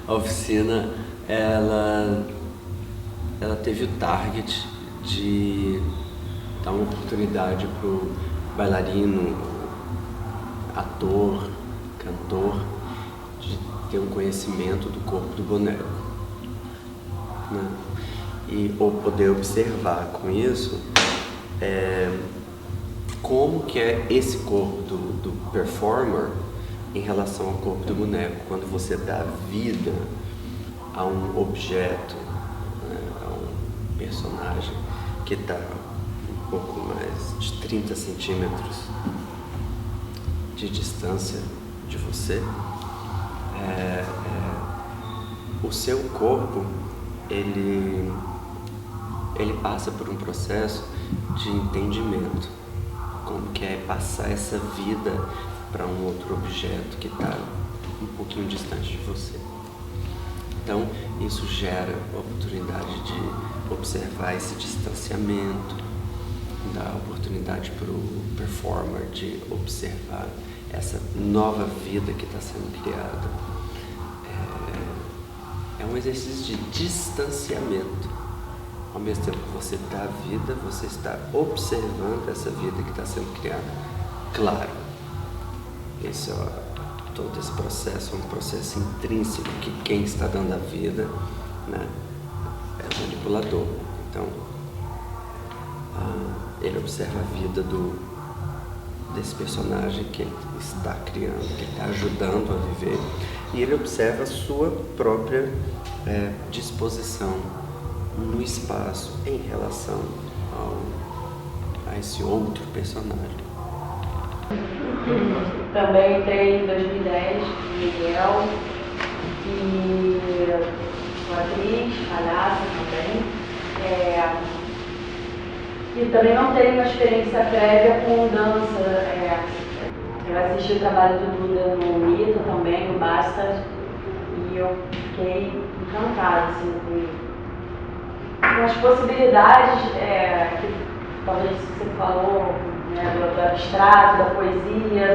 a oficina, ela teve o target de dar uma oportunidade para o bailarino, ator, cantor, de ter um conhecimento do corpo do boneco, né? Ou poder observar com isso como que é esse corpo do performer em relação ao corpo do boneco. Quando você dá vida a um objeto, né, a um personagem que está um pouco mais de 30 centímetros de distância de você, o seu corpo ele passa por um processo de entendimento, como que é passar essa vida para um outro objeto que está um pouquinho distante de você. Então isso gera a oportunidade de observar esse distanciamento, dá oportunidade para o performer de observar essa nova vida que está sendo criada. É um exercício de distanciamento. Ao mesmo tempo que você dá vida, você está observando essa vida que está sendo criada. Claro, todo esse processo é um processo intrínseco, que quem está dando a vida, né, é o manipulador. Então, ele observa a vida desse personagem que ele está criando, que ele está ajudando a viver, e ele observa a sua própria disposição no espaço em relação a esse outro personagem. Também entrei em 2010 com Miguel, e sou atriz, palhaça também. E também não tenho uma experiência prévia com dança. Eu assisti o trabalho do Duda no Mito também, no Basta, e eu fiquei encantada assim, com as possibilidades que talvez você falou, né, do abstrato, da poesia,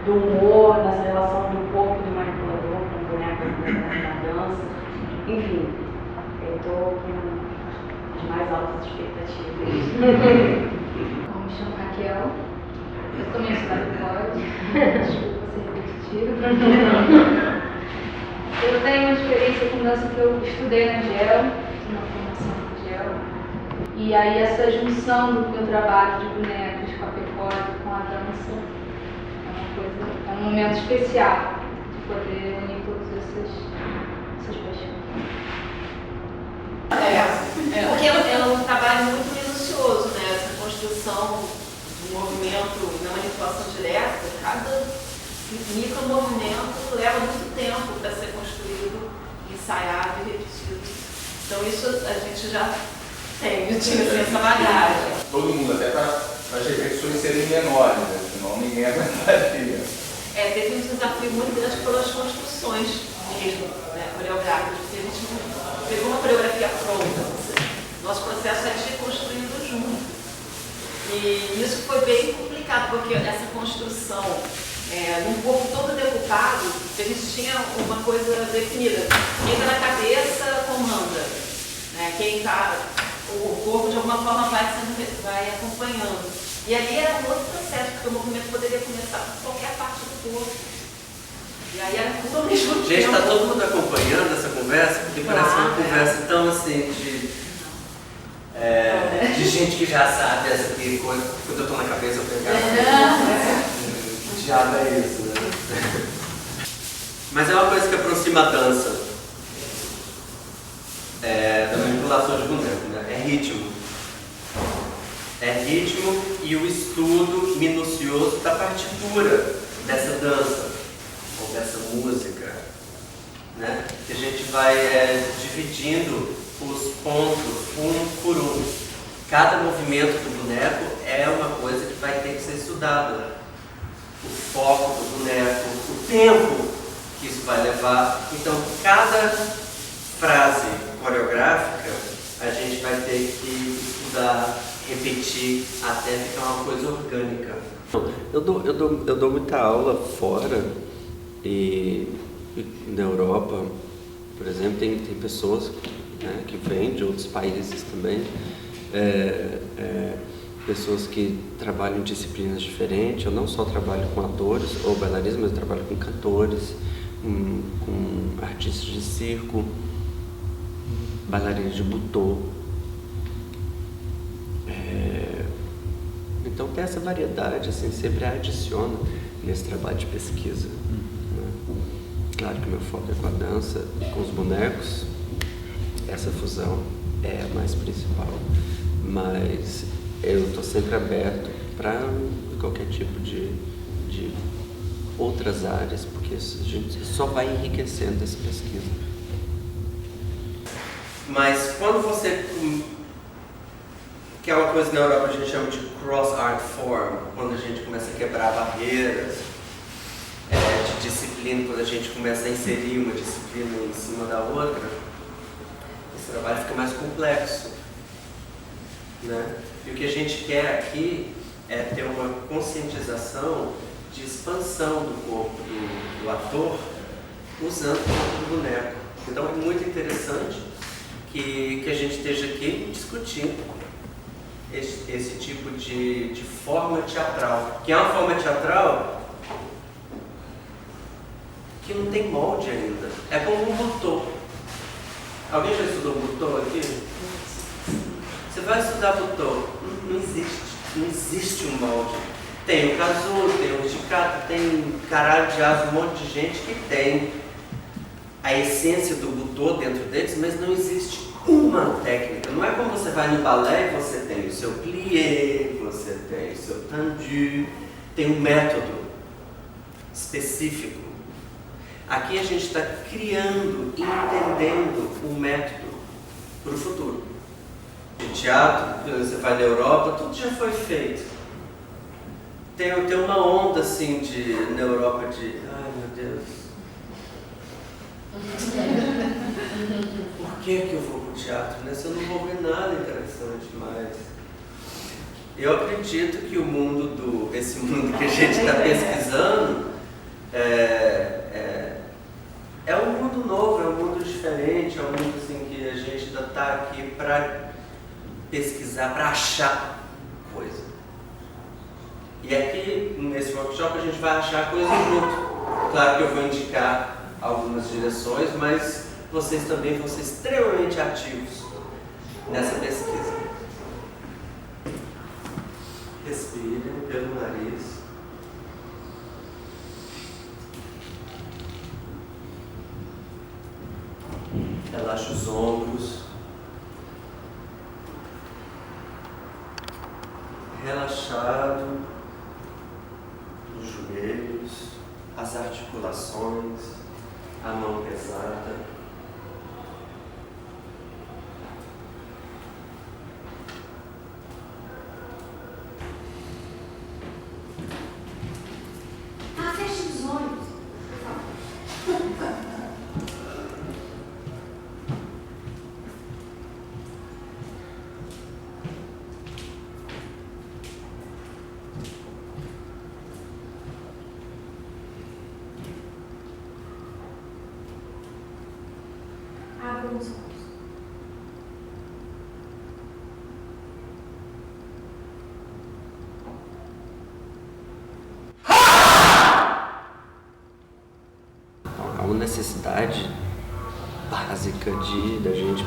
do humor, nessa relação do corpo do manipulador com o boneco da dança. Enfim, eu estou com as mais altas expectativas. Eu me chamo Raquel, eu também sou da Pode, desculpa ser repetitiva. Eu tenho uma experiência com dança que eu estudei na GEL, fiz uma formação na GEL, e aí essa junção do meu trabalho de bonecos com a pecora, com a dança, é um momento especial de poder unir todas essas paixões. Porque é um trabalho muito minucioso, né? Essa construção do movimento na manipulação direta, cada micromovimento leva muito tempo para ser construído, ensaiado e repetido. Então isso a gente já tem, essa bagagem. Todo mundo, até para as repetições serem menores, né? Senão ninguém aguentaria. Teve um desafio muito grande pelas construções mesmo, né, coreográficas, porque a gente não pegou uma coreografia pronta. Nosso processo é de construído junto. E isso foi bem complicado, porque essa construção, num corpo todo decupado, a gente tinha uma coisa definida. Quem está na cabeça comanda, né? Quem está, o corpo de alguma forma vai acompanhando. E ali era um outro processo, porque o movimento poderia começar por qualquer parte do corpo. E aí era tudo ao mesmo tempo. Gente, está todo mundo acompanhando essa conversa? Porque parece uma conversa tão assim de gente que já sabe essa aqui, quando eu estou na cabeça eu pego. O diabo é isso, né? Mas é uma coisa que aproxima a dança da manipulação de boneco, né? É ritmo. É ritmo e o estudo minucioso da partitura dessa dança ou dessa música, né? Que a gente vai dividindo os pontos um por um. Cada movimento do boneco é uma coisa que vai ter que ser estudada. O foco do boneco, o tempo que isso vai levar. Então, cada frase coreográfica a gente vai ter que estudar, repetir, até ficar uma coisa orgânica. Eu dou muita aula fora e na Europa Por exemplo, tem pessoas, né, que vêm de outros países também, pessoas que trabalham em disciplinas diferentes. Eu não só trabalho com atores ou bailarinos, mas eu trabalho com cantores, com artistas de circo, bailarinos de butô. Então tem essa variedade, assim, sempre adiciona nesse trabalho de pesquisa. Né? Claro que o meu foco é com a dança e com os bonecos, essa fusão é a mais principal, mas eu estou sempre aberto para qualquer tipo de outras áreas, porque a gente só vai enriquecendo essa pesquisa. Mas quando você... que é uma coisa na Europa a gente chama de cross-art form, quando a gente começa a quebrar barreiras de disciplina, quando a gente começa a inserir uma disciplina em cima da outra, esse trabalho fica mais complexo, né? E o que a gente quer aqui é ter uma conscientização de expansão do corpo do ator usando o corpo do boneco. Então é muito interessante que a gente esteja aqui discutindo esse tipo de forma teatral, que é uma forma teatral que não tem molde ainda. É como um butô. Alguém já estudou butô aqui? Você vai estudar butô, não existe um molde. Tem o casulo, tem o chicata, tem caralho de asa, um monte de gente que tem a essência do butô dentro deles, mas não existe uma técnica. Não é como você vai no balé e você tem o seu plié, você tem o seu tendu, tem um método específico. Aqui a gente está criando e entendendo um método para o futuro. De teatro, quando você vai na Europa, tudo já foi feito. Tem uma onda assim na Europa de, ai meu Deus, por que eu vou para o teatro? Né? Se eu não vou ver nada interessante mais. Eu acredito que esse mundo que a gente está pesquisando é um mundo novo, é um mundo diferente, é um mundo assim, que a gente ainda está aqui para pesquisar, para achar coisa. E aqui, nesse workshop, a gente vai achar coisa junto. Claro que eu vou indicar algumas direções, mas vocês também vão ser extremamente ativos nessa pesquisa. Respirem pelo nariz. Relaxa os ombros. Relaxado os joelhos, as articulações, a mão pesada. Feche os olhos. Abra os olhos. Há uma necessidade básica da gente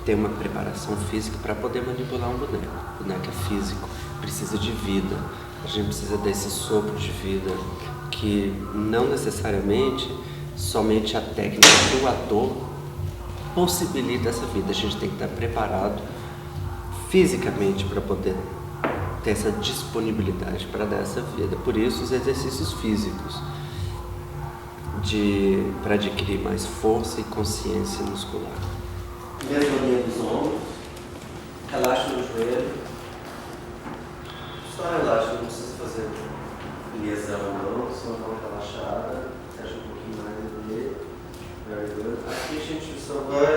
ter uma preparação física para poder manipular um boneco. O boneco é físico, precisa de vida. A gente precisa desse sopro de vida que não necessariamente somente a técnica que o ator possibilita essa vida. A gente tem que estar preparado fisicamente para poder ter essa disponibilidade para dar essa vida. Por isso os exercícios físicos para adquirir mais força e consciência muscular. Mesma linha dos ombros. Relaxa no joelho. Só relaxa, não precisa fazer liesão não, só dá uma relaxada. Fecha um pouquinho mais ali. Very good. Aqui a gente só vai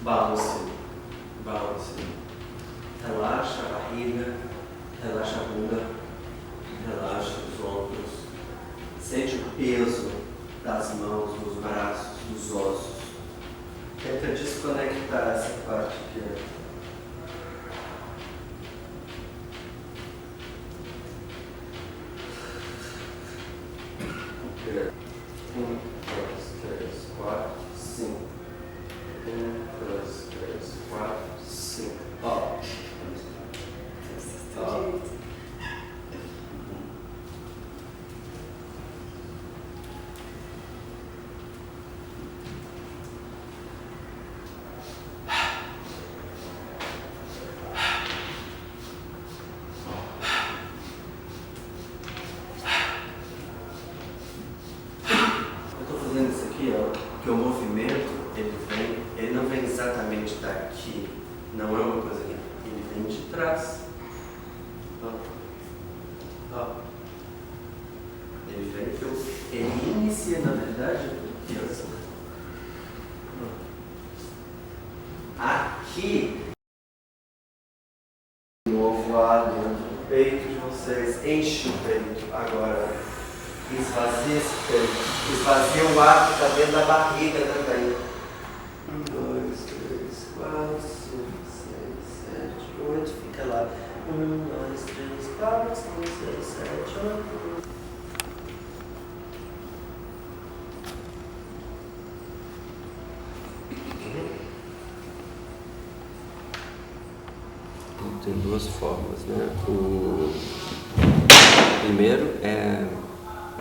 balance. Relaxa a barriga, relaxa a bunda, relaxa os ombros. Sente o peso das mãos, dos braços, dos tá essa parte aqui? 1, 2, 3, 4, 5. 1, 2, 3, 4, 5. Ó. Porque o movimento, ele não vem exatamente daqui, não é uma coisa aqui, ele vem de trás. Ó. Ó. Ele vem, ele inicia, na verdade, aqui, ó. Aqui, o ovo lá dentro do peito de vocês, enche o peito agora. Esvazia esse peito. Esvazia o ar que está dentro da barriga também. 1, 2, 3, 4, 5, 6, 7, 8. Fica lá. 1, 2, 3, 4, 5, 6, 7, 8. Tem duas formas, né? O primeiro é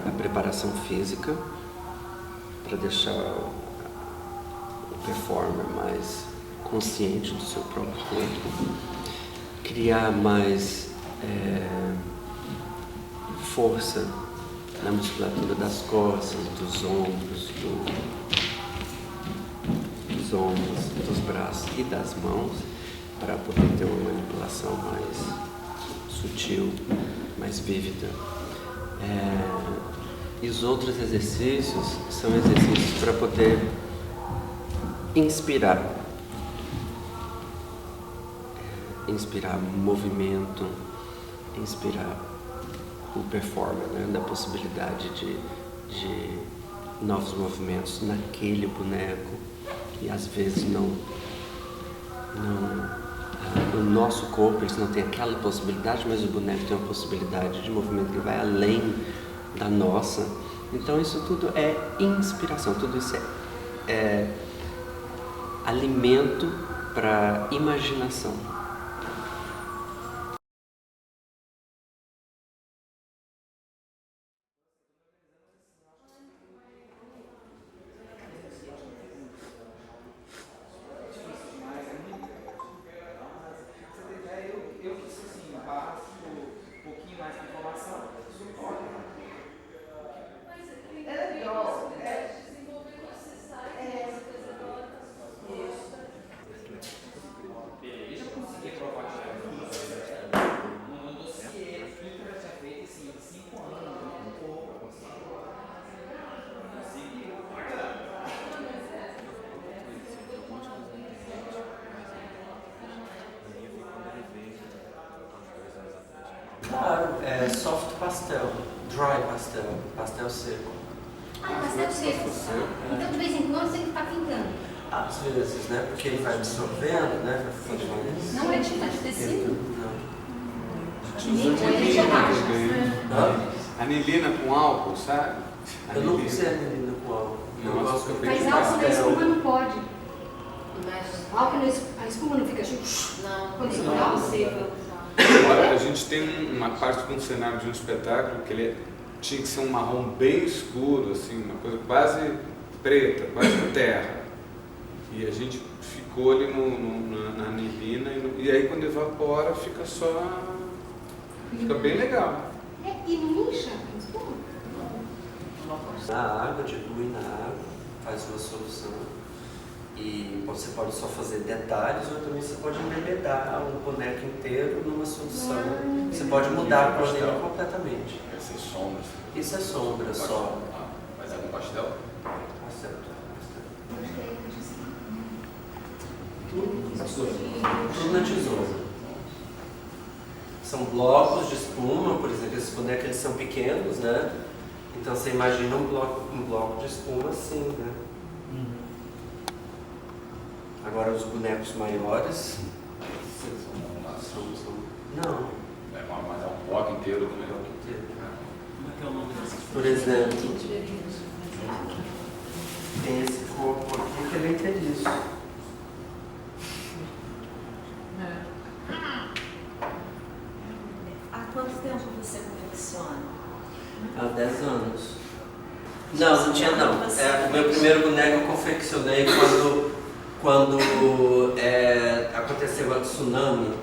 a preparação física para deixar o performer mais consciente do seu próprio corpo, criar mais força na musculatura das costas, dos ombros, dos braços e das mãos, para poder ter uma manipulação mais sutil, mais vívida. E os outros exercícios são exercícios para poder inspirar movimento, inspirar o performer, né? Da possibilidade de novos movimentos naquele boneco que às vezes o nosso corpo eles não tem aquela possibilidade, mas o boneco tem uma possibilidade de movimento que vai além da nossa. Então isso tudo é inspiração, tudo isso é alimento para imaginação. Claro, é soft pastel, dry pastel, pastel seco. Ah, pastel seco. Então de vez em quando você está pintando. Às vezes, né? Porque ele vai absorvendo, né? Vai ficando mais... Não é tinta de tecido? Não. Anilina com álcool, sabe? Eu não usei anilina com álcool. Eu gosto de Mas álcool na espuma não pode. Mas álcool a espuma não fica assim? Não. Quando você põe álcool seco. Agora, a gente tem uma parte com um cenário de um espetáculo que ele tinha que ser um marrom bem escuro, assim, uma coisa quase preta, quase terra. E a gente ficou ali na anilina e aí quando evapora fica só... fica bem legal. E não incha a espuma? Na água, dilui na água, faz uma solução. E você pode só fazer detalhes ou também você pode embebedar o boneco inteiro numa solução. Você pode mudar a cor dele completamente. Essa é sombra. Isso é sombra só. Mas é com pastel? Pastel. Tudo na tesoura. São blocos de espuma, por exemplo, esses bonecos eles são pequenos, né? Então você imagina um bloco de espuma assim, né? Agora os bonecos maiores. Não. Mas é um bloco inteiro também. Como é que é o nome dessas? Por exemplo, tem esse corpo aqui que ele é inteiriço. Há quanto tempo você confecciona? Há 10 anos. Não tinha não. O meu primeiro boneco eu confeccionei quando aconteceu o tsunami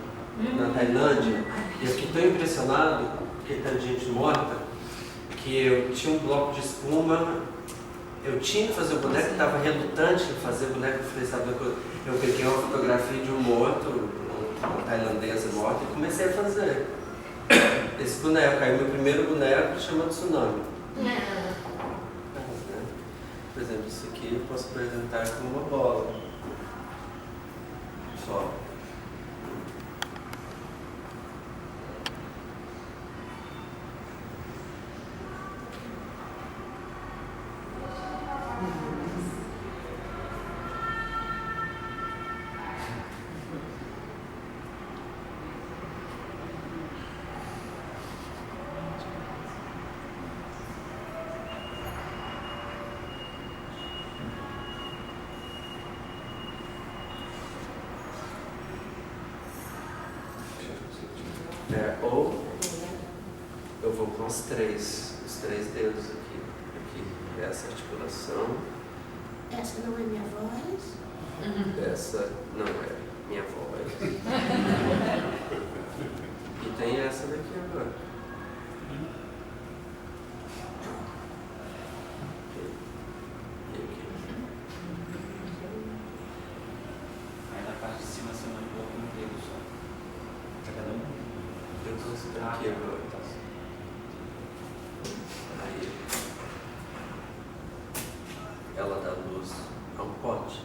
na Tailândia. E eu fiquei tão impressionado, porque tanta gente morta, que eu tinha um bloco de espuma, eu tinha que fazer o boneco, estava relutante em fazer o boneco. Eu falei, sabe uma coisa? Eu peguei uma fotografia de um morto, uma tailandesa morta, e comecei a fazer esse boneco. Aí meu primeiro boneco chama Tsunami. Por exemplo, isso aqui eu posso apresentar como uma bola. Só. Ou eu vou com os três dedos aqui. Aqui, essa articulação. Essa não é minha voz? Essa não é minha voz. E tem essa daqui agora. E aqui. Aí na parte de cima você manipula com um dedo só. Pra cada um. Então aqui agora. Aí ela dá luz a um pote.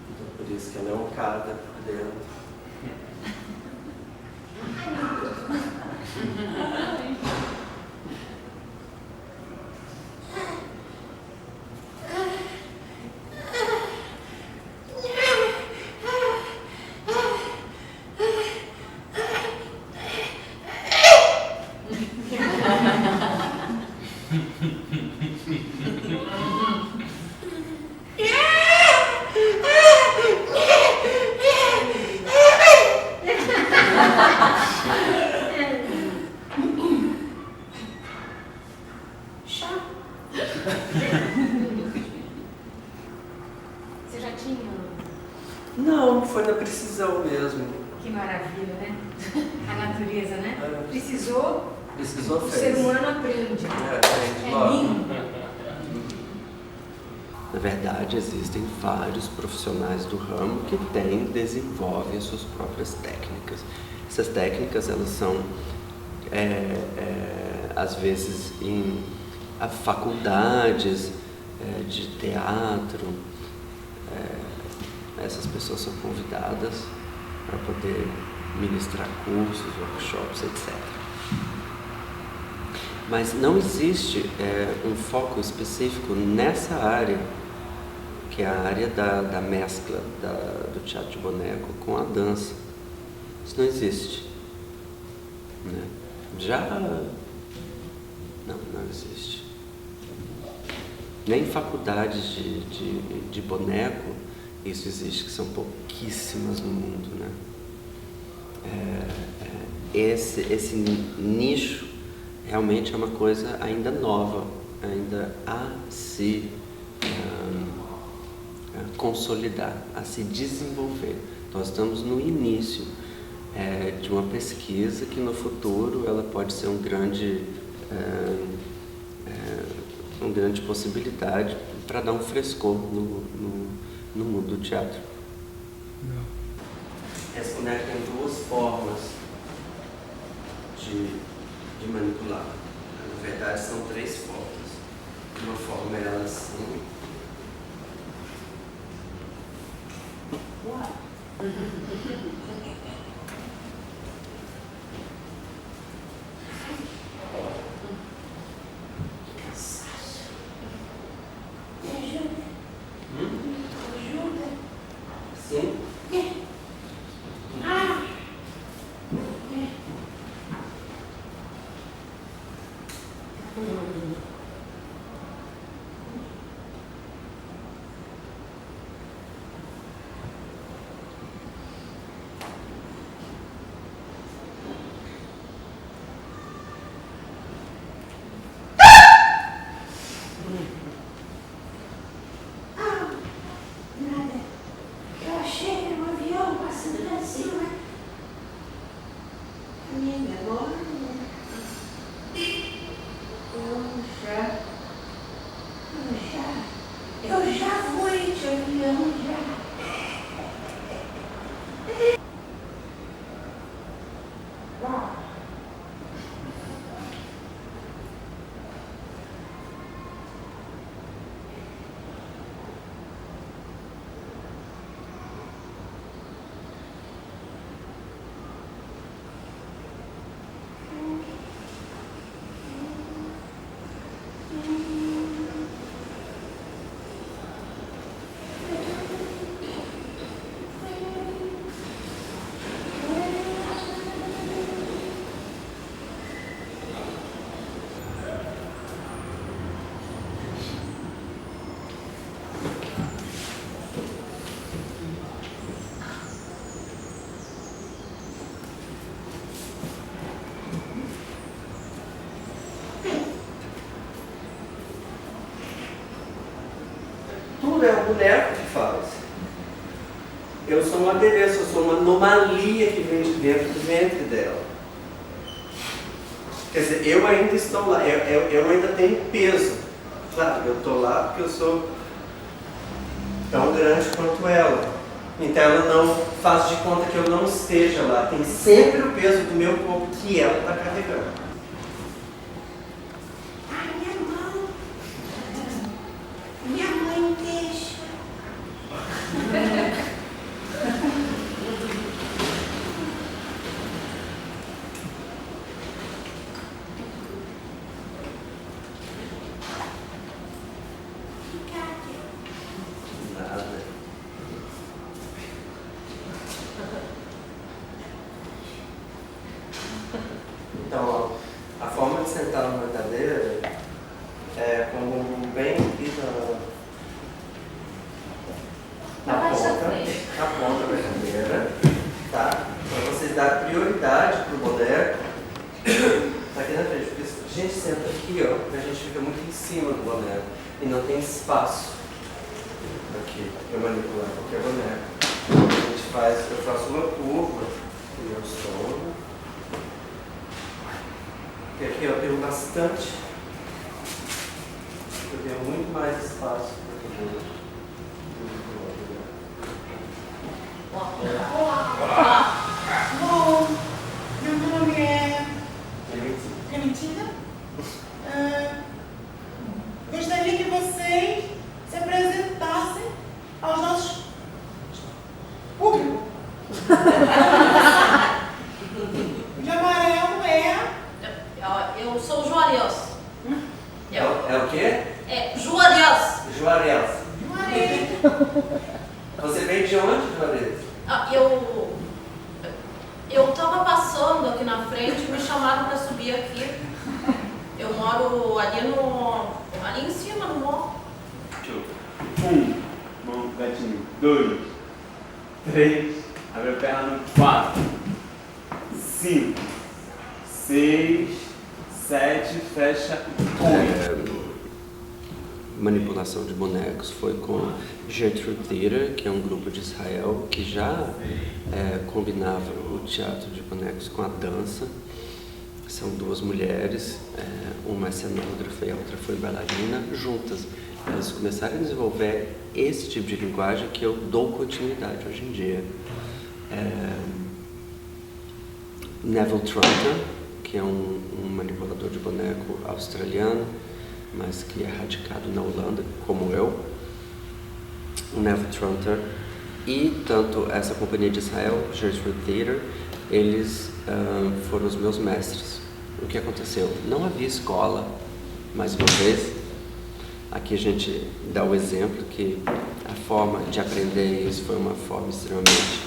Então por isso que ela é ocada por dentro. Você já tinha? Não, foi na precisão mesmo. Que maravilha, né? A natureza, né? É. Precisou, Precisou, o fez. ser humano aprende. É É lindo. Na verdade, existem vários profissionais do ramo que desenvolvem as suas próprias técnicas. Essas técnicas, elas são, às vezes, em faculdades de teatro. Essas pessoas são convidadas para poder ministrar cursos, workshops, etc. Mas não existe um foco específico nessa área, que é a área da mescla do teatro de boneco com a dança. Isso não existe. Né? Não existe. Nem em faculdades de boneco isso existe, que são pouquíssimas no mundo. Né? Esse nicho realmente é uma coisa ainda nova, ainda a se consolidar, a se desenvolver. Nós estamos no início de uma pesquisa que no futuro ela pode ser uma grande possibilidade para dar um frescor no mundo do teatro. Essa boneca tem duas formas de manipular. Na verdade, são três formas. Uma forma é ela assim. Eu achei um avião passando lá em cima. A minha memória. Eu já fui de avião já. Tudo é o boneco que faz. Eu sou um adereço, eu sou uma anomalia que vem de dentro do ventre dela. Quer dizer, eu ainda estou lá, eu ainda tenho peso. Claro, eu estou lá porque eu sou tão grande quanto ela. Então ela não faz de conta que eu não esteja lá. Tem sempre o peso do meu corpo que ela está carregando. Ai, minha mãe deixa. Nada. Então, ó, a forma de sentar numa cadeira é com o bumbum bem aqui na ponta da cadeira, tá? Para vocês darem prioridade pro boneco, tá aqui na frente, porque se a gente senta aqui, ó, a gente fica muito em cima do boneco e não tem espaço aqui para manipular qualquer boneco. A gente faz, eu faço uma curva no meu estômago. E aqui eu tenho bastante, eu tenho muito mais espaço para poder. Bom, meu nome é Clementina. Gostaria que vocês se apresentassem aos nossos público. De amarelo é... Eu sou o Juarez. É o quê? É, Juarez. Juarez. Juarez. Você veio de onde, Juarez? Eu tava passando aqui na frente e me chamaram para subir aqui. Eu moro ali em cima no morro. Mão no gatinho. 2, 3, abre a perna no 4, 5, 6, 7, fecha 8. Manipulação de bonecos foi com Gertrude Theater, que é um grupo de Israel que já combinava o teatro de bonecos com a dança. São duas mulheres, uma é cenógrafa e a outra foi bailarina, juntas. Elas começaram a desenvolver esse tipo de linguagem que eu dou continuidade hoje em dia. Neville Trunter, que é um manipulador de boneco australiano, mas que é radicado na Holanda, como eu. O Neville Trunter e tanto essa companhia de Israel, Gertrude Theater, eles foram os meus mestres. O que aconteceu? Não havia escola, mais uma vez. Aqui a gente dá o exemplo que a forma de aprender isso foi uma forma extremamente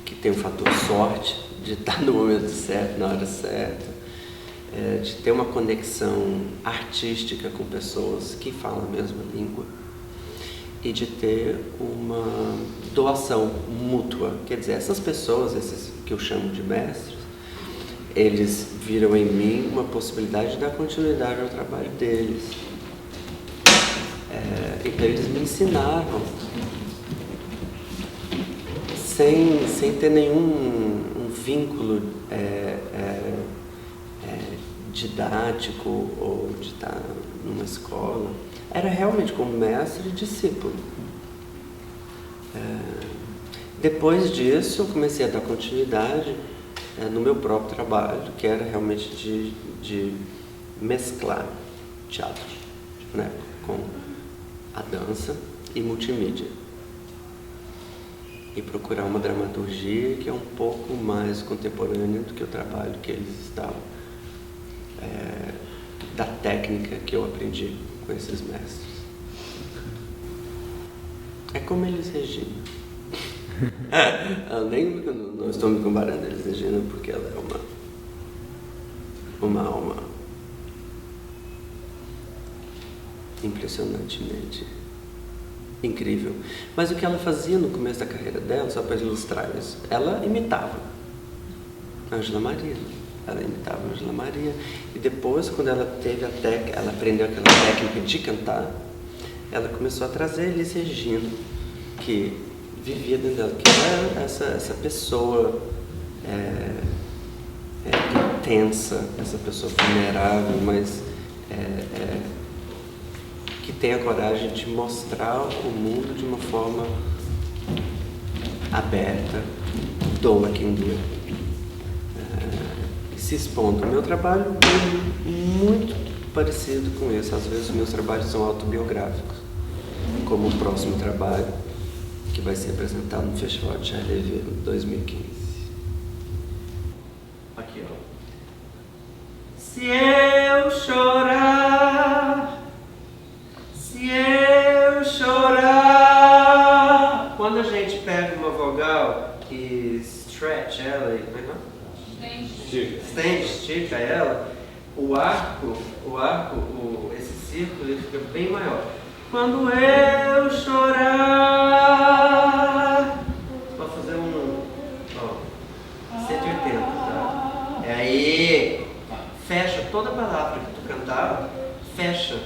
que tem um fator sorte de estar no momento certo, na hora certa. de ter uma conexão artística com pessoas que falam a mesma língua e de ter uma doação mútua. Quer dizer, essas pessoas, esses que eu chamo de mestres, eles viram em mim uma possibilidade de dar continuidade ao trabalho deles. Então eles me ensinaram sem ter nenhum vínculo didático ou de estar numa escola. Era realmente como mestre e discípulo. Depois disso, eu comecei a dar continuidade no meu próprio trabalho, que era realmente de mesclar teatro, né, com a dança e multimídia. E procurar uma dramaturgia que é um pouco mais contemporânea do que o trabalho que eles estavam, da técnica que eu aprendi com esses mestres. É como Elis Regina. Não estou me comparando a Elis Regina porque ela é uma alma impressionantemente incrível. Mas o que ela fazia no começo da carreira dela, só para ilustrar isso, ela imitava Ângela Maria. Ela imitava Ângela Maria. E depois, quando ela teve ela aprendeu aquela técnica de cantar, ela começou a trazer Elis Regina, que vivia dentro dela, que era essa pessoa intensa, essa pessoa vulnerável, mas que tem a coragem de mostrar o mundo de uma forma aberta, doa quem doa, se expondo. O meu trabalho é muito parecido com esse. Às vezes os meus trabalhos são autobiográficos, como o próximo trabalho, que vai ser apresentado no Festival de Charleville em 2015. Aqui, ó. Se eu chorar, se eu chorar. Quando a gente pega uma vogal e stretch ela, estica ela, esse círculo ele fica bem maior. Quando eu chorar, vou fazer 180, tá? Aí, fecha toda a palavra que tu cantava, fecha.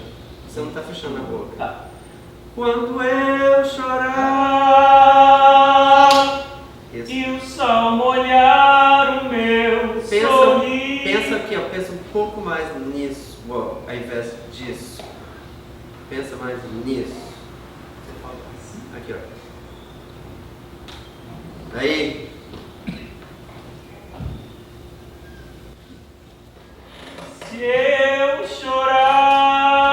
Você não está fechando a boca. Quando eu chorar e o sol molhar o meu sorriso. Pensa aqui, ó, pensa um pouco mais nisso, ó, ao invés disso. Pensa mais nisso. Aqui, ó. Aí. Se eu chorar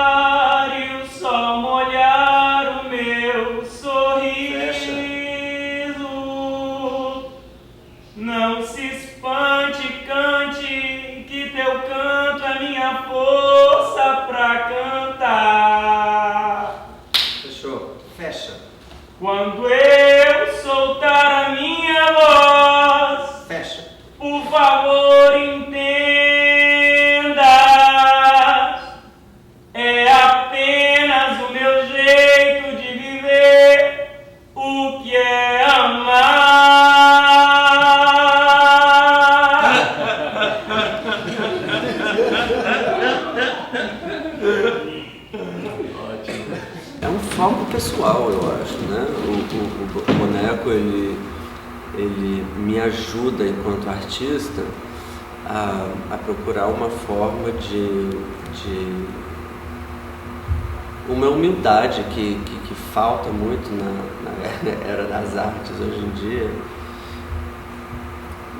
e o sol molhar o meu sorriso, não se espante, cante, que teu canto é minha força pra cantar. Fechou? Fecha. Quando eu soltar a minha voz, fecha. Por favor, entenda. É apenas o meu jeito de viver o que é amar. É um foco pessoal, eu acho, né? O boneco, ele me ajuda enquanto artista a procurar uma forma de uma humildade que falta muito na era das artes hoje em dia.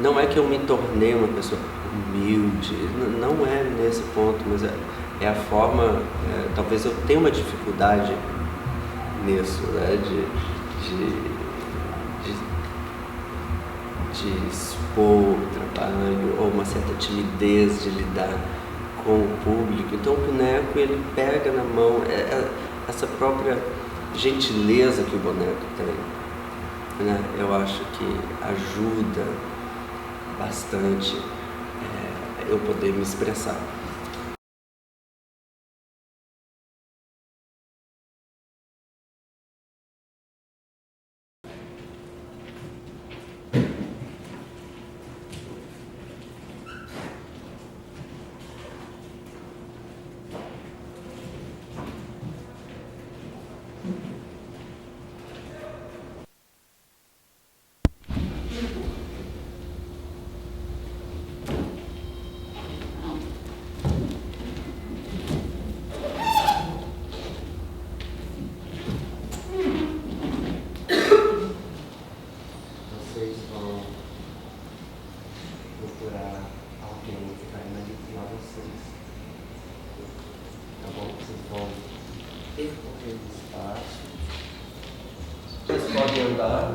Não é que eu me tornei uma pessoa humilde, não é nesse ponto, mas é a forma, talvez eu tenha uma dificuldade nisso, né, de expor o trabalho, ou uma certa timidez de lidar com o público. Então o boneco, ele pega na mão essa própria gentileza que o boneco tem, né? Eu acho que ajuda bastante. eu poder me expressar. Vocês podem andar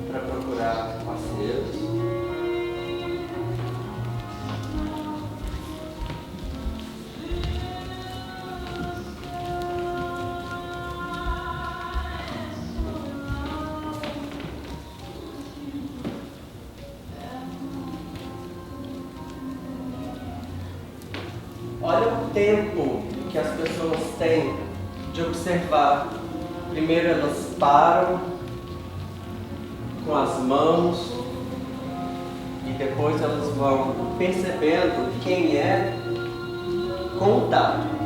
para procurar parceiros. Olha o tempo que as pessoas têm de observar. Primeiro elas param com as mãos e depois elas vão percebendo quem é com o tato.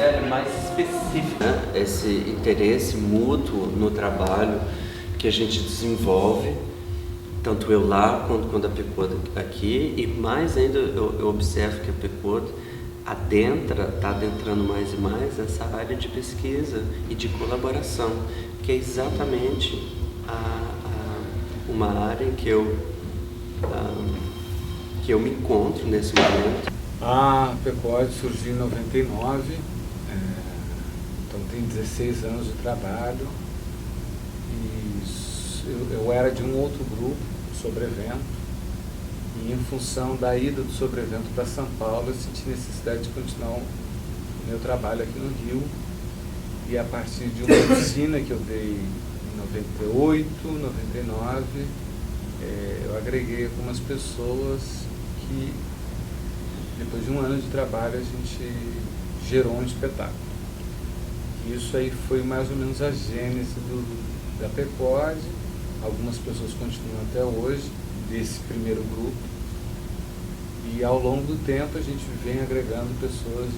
É mais específico, né? Esse interesse mútuo no trabalho que a gente desenvolve, tanto eu lá quanto a PECOD aqui, e mais ainda eu observo que a PECOD está adentrando mais e mais essa área de pesquisa e de colaboração, que é exatamente uma área em que eu me encontro nesse momento. A PECOD surgiu em 99, então tem 16 anos de trabalho, e eu era de um outro grupo, Sobrevento, e em função da ida do Sobrevento para São Paulo, eu senti necessidade de continuar o meu trabalho aqui no Rio, e a partir de uma oficina que eu dei em 98, 99, eu agreguei algumas pessoas que, depois de um ano de trabalho, a gente gerou um espetáculo. E isso aí foi mais ou menos a gênese da PECOD. Algumas pessoas continuam até hoje, desse primeiro grupo. E ao longo do tempo a gente vem agregando pessoas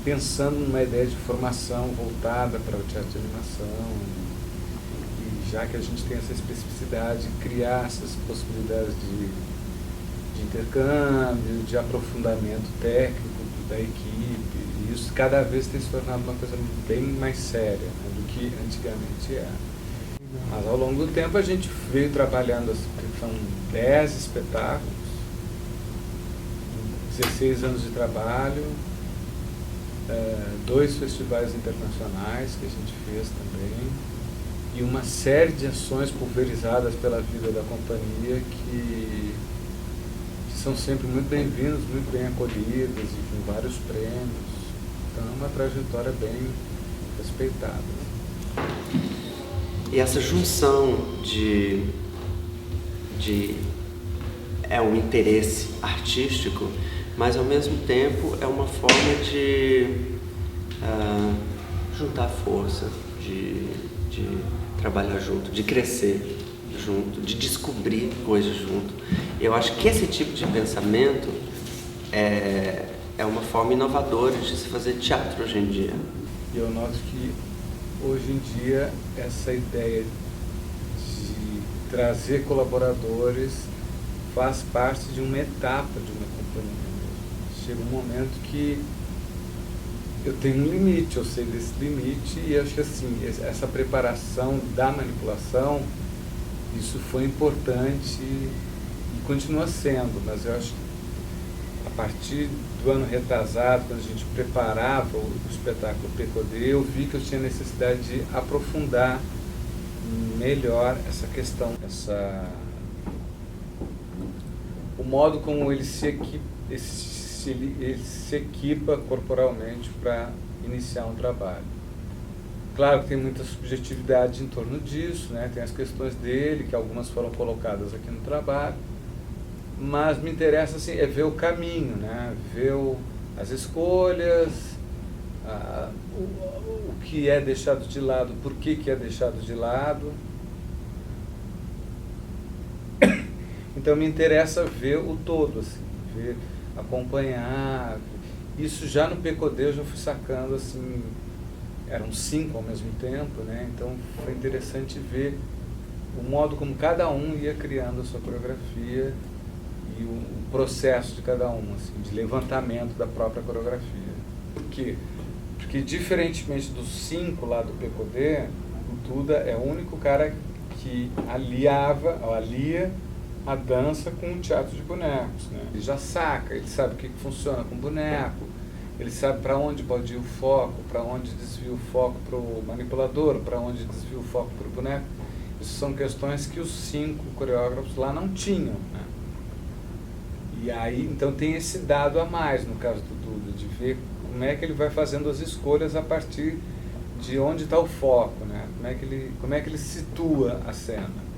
pensando numa ideia de formação voltada para o teatro de animação. Já que a gente tem essa especificidade, criar essas possibilidades de intercâmbio, de aprofundamento técnico da equipe, e isso cada vez tem se tornado uma coisa bem mais séria, né, do que antigamente era. Mas ao longo do tempo a gente veio trabalhando, são 10 espetáculos, 16 anos de trabalho, 2 festivais internacionais que a gente fez também, e uma série de ações pulverizadas pela vida da companhia que são sempre muito bem-vindas, muito bem acolhidas e com vários prêmios. Então é uma trajetória bem respeitada. E essa junção é um interesse artístico, mas ao mesmo tempo é uma forma de juntar força, de trabalhar junto, de crescer junto, de descobrir coisas junto. Eu acho que esse tipo de pensamento é uma forma inovadora de se fazer teatro hoje em dia. E eu noto que hoje em dia essa ideia de trazer colaboradores faz parte de uma etapa de uma companhia mesmo. Chega um momento que eu tenho um limite, eu sei desse limite, e acho que assim, essa preparação da manipulação, isso foi importante e continua sendo, mas eu acho que partir do ano retrasado, quando a gente preparava o espetáculo Pecodê, eu vi que eu tinha necessidade de aprofundar melhor essa questão, o modo como ele se equipa corporalmente para iniciar um trabalho. Claro que tem muita subjetividade em torno disso, né? Tem as questões dele, que algumas foram colocadas aqui no trabalho, mas me interessa assim, é ver o caminho, né? Ver as escolhas, o que é deixado de lado, por que é deixado de lado. Então me interessa ver o todo, assim, ver, acompanhar. Isso já no Pecodê eu já fui sacando, assim, eram 5 ao mesmo tempo, né? Então foi interessante ver o modo como cada um ia criando a sua coreografia e o processo de cada um, assim, de levantamento da própria coreografia. Por quê? Porque diferentemente dos 5 lá do Pecodê, o Duda é o único cara que alia a dança com o teatro de bonecos, né? Ele já saca, ele sabe o que funciona com boneco, ele sabe para onde pode ir o foco, para onde desvia o foco para o manipulador, para onde desvia o foco para o boneco. Isso são questões que os 5 coreógrafos lá não tinham, né? E aí, então tem esse dado a mais no caso do Duda, de ver como é que ele vai fazendo as escolhas a partir de onde está o foco, né? Como é que ele situa a cena.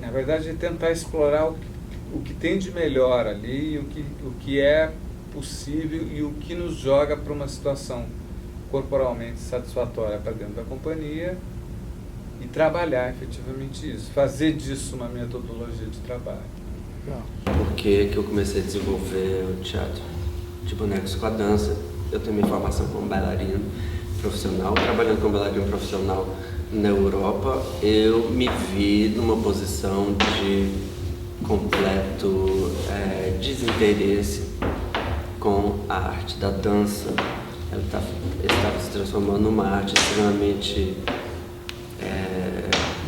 Na verdade, é tentar explorar o que tem de melhor ali, o que é possível e o que nos joga para uma situação corporalmente satisfatória para dentro da companhia e trabalhar efetivamente isso, fazer disso uma metodologia de trabalho. Por que eu comecei a desenvolver o teatro de bonecos com a dança? Eu tenho minha formação como bailarino profissional, trabalhando como bailarino profissional na Europa, eu me vi numa posição de completo desinteresse com a arte da dança. Ela estava se transformando numa arte extremamente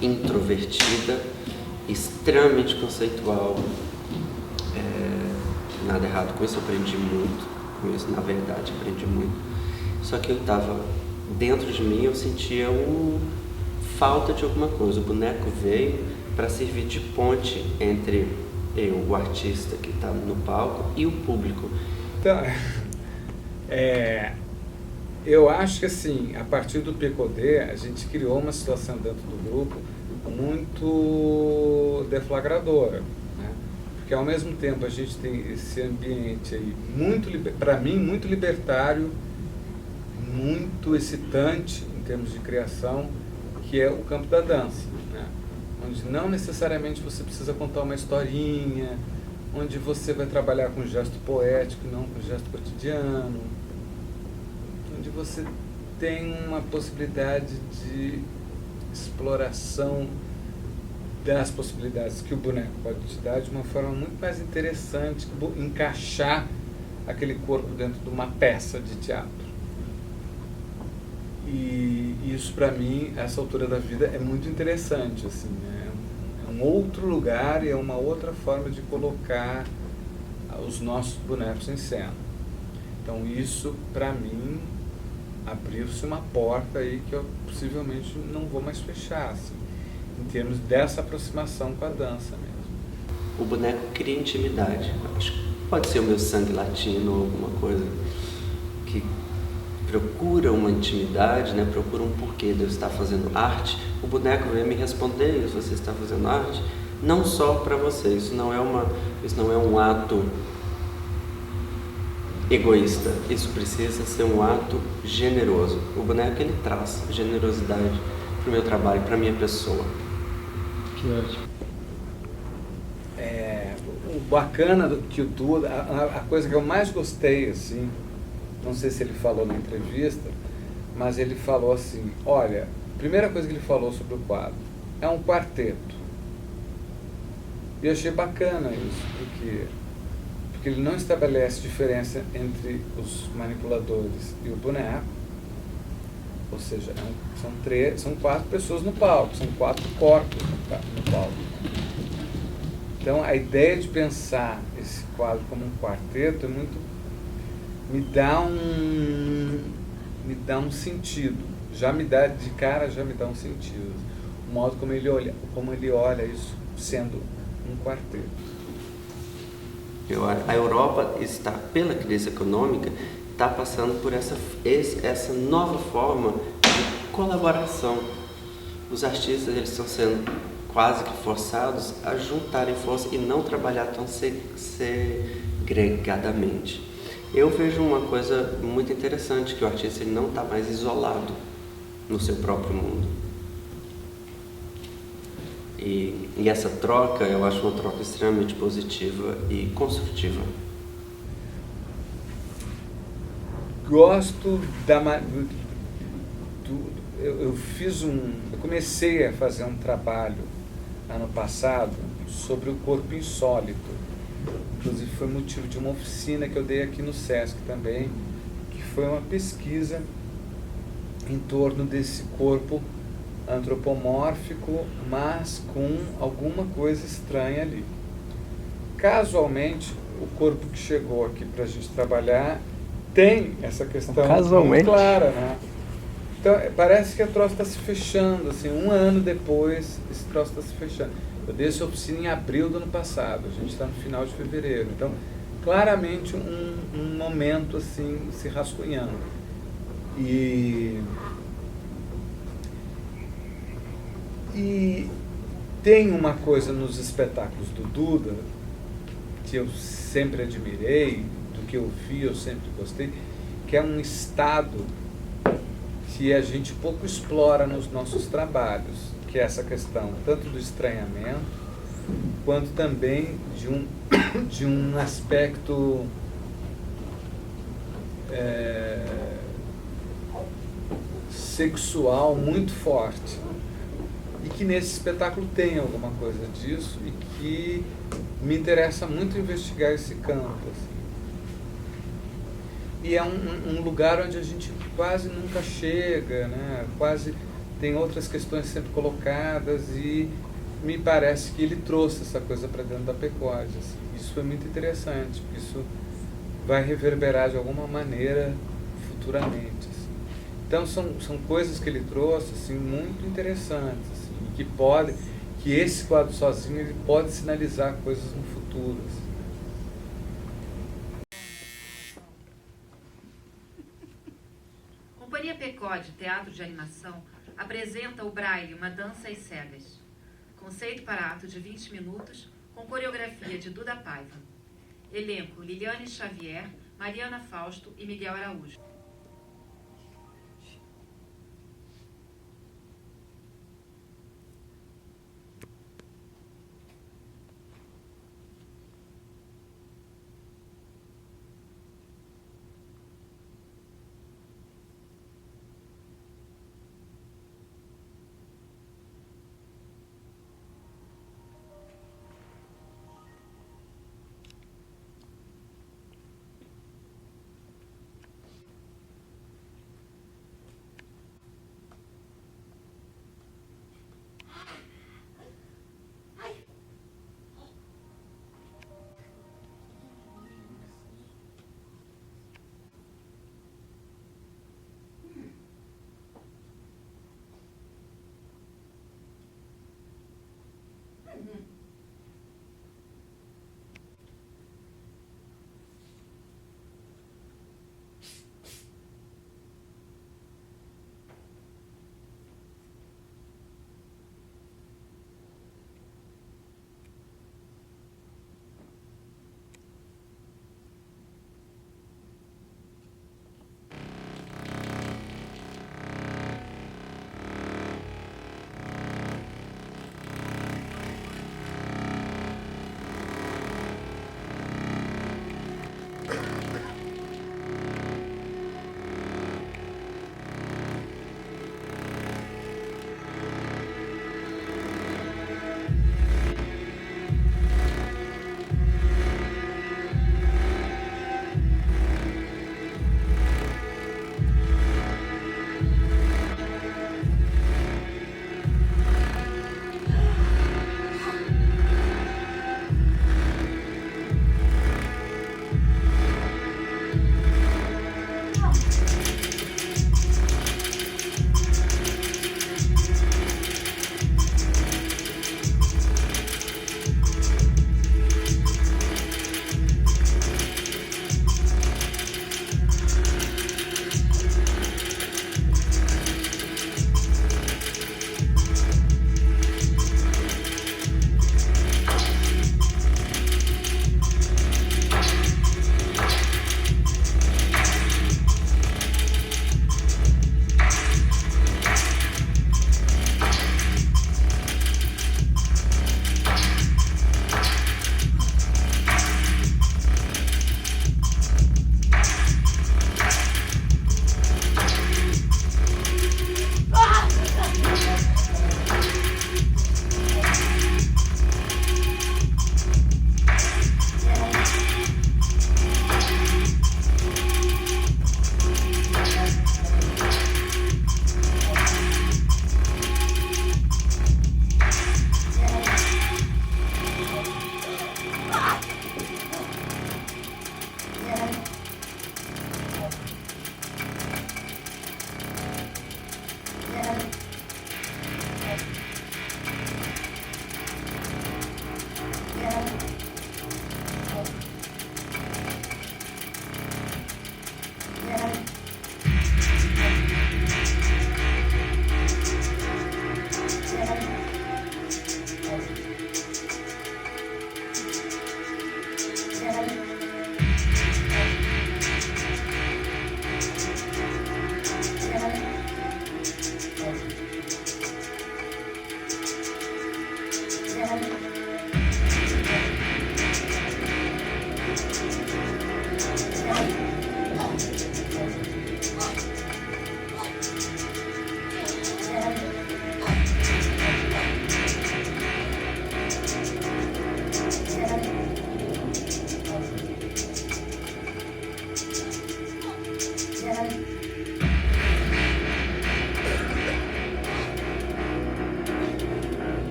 introvertida, extremamente conceitual. Nada errado com isso, eu aprendi muito com isso, na verdade, aprendi muito. Só que eu estava, dentro de mim, eu sentia falta de alguma coisa. O boneco veio para servir de ponte entre eu, o artista que está no palco, e o público. Então, eu acho que assim, a partir do Pecodê, a gente criou uma situação dentro do grupo muito deflagradora, né? Porque ao mesmo tempo a gente tem esse ambiente aí para mim, muito libertário, muito excitante em termos de criação, que é o campo da dança, né? Onde não necessariamente você precisa contar uma historinha, onde você vai trabalhar com gesto poético, não com gesto cotidiano, onde você tem uma possibilidade de exploração das possibilidades que o boneco pode te dar de uma forma muito mais interessante, encaixar aquele corpo dentro de uma peça de teatro. E isso, para mim, essa altura da vida, é muito interessante, assim, né? É um outro lugar e é uma outra forma de colocar os nossos bonecos em cena. Então isso, para mim, abriu-se uma porta aí que eu possivelmente não vou mais fechar, assim, em termos dessa aproximação com a dança mesmo. O boneco cria intimidade. Acho que pode ser o meu sangue latino ou alguma coisa que procura uma intimidade, né? Procura um porquê de eu estar fazendo arte. O boneco vem me responder isso: você está fazendo arte não só para você. Isso não é um ato egoísta. Isso precisa ser um ato generoso. O boneco, ele traz generosidade para o meu trabalho, para a minha pessoa. Que ótimo. O bacana do que o Duda, a coisa que eu mais gostei, assim, não sei se ele falou na entrevista, mas ele falou assim, olha, a primeira coisa que ele falou sobre o quadro é um quarteto. E eu achei bacana isso, porque ele não estabelece diferença entre os manipuladores e o boneco, ou seja, são 4 pessoas no palco, são 4 corpos no palco. Então a ideia de pensar esse quadro como um quarteto é muito me dá um sentido. Já me dá, de cara, já me dá um sentido. O modo como ele olha isso sendo um quarteto. A Europa está, pela crise econômica, está passando por essa nova forma de colaboração. Os artistas eles estão sendo quase que forçados a juntarem força e não trabalhar tão segregadamente. Eu vejo uma coisa muito interessante, que o artista ele não está mais isolado no seu próprio mundo. E essa troca, eu acho uma troca extremamente positiva e construtiva. Gosto eu comecei a fazer um trabalho ano passado sobre o corpo insólito. Inclusive foi motivo de uma oficina que eu dei aqui no SESC também, que foi uma pesquisa em torno desse corpo antropomórfico, mas com alguma coisa estranha ali. Casualmente, o corpo que chegou aqui para a gente trabalhar tem essa questão muito clara, né? Então, parece que o troço está se fechando, assim, um ano depois, esse troço está se fechando. Eu dei essa oficina em abril do ano passado, a gente está no final de fevereiro. Então, claramente um momento, assim, se rascunhando. E tem uma coisa nos espetáculos do Duda, que eu sempre admirei, do que eu vi, eu sempre gostei, que é um estado que a gente pouco explora nos nossos trabalhos, que é essa questão tanto do estranhamento, quanto também de um aspecto sexual muito forte. E que nesse espetáculo tem alguma coisa disso e que me interessa muito investigar esse campo. Assim. E é um lugar onde a gente quase nunca chega, né? Quase tem outras questões sempre colocadas e me parece que ele trouxe essa coisa para dentro da Pecode. Assim. Isso foi muito interessante, porque isso vai reverberar de alguma maneira futuramente. Assim. Então são coisas que ele trouxe assim, muito interessantes, assim, que esse quadro sozinho ele pode sinalizar coisas no futuro. Assim. Companhia Pecode, Teatro de Animação, apresenta o Braille, uma dança às cegas. Conceito para ato de 20 minutos, com coreografia de Duda Paiva. Elenco: Liliane Xavier, Mariana Fausto e Miguel Araújo.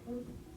O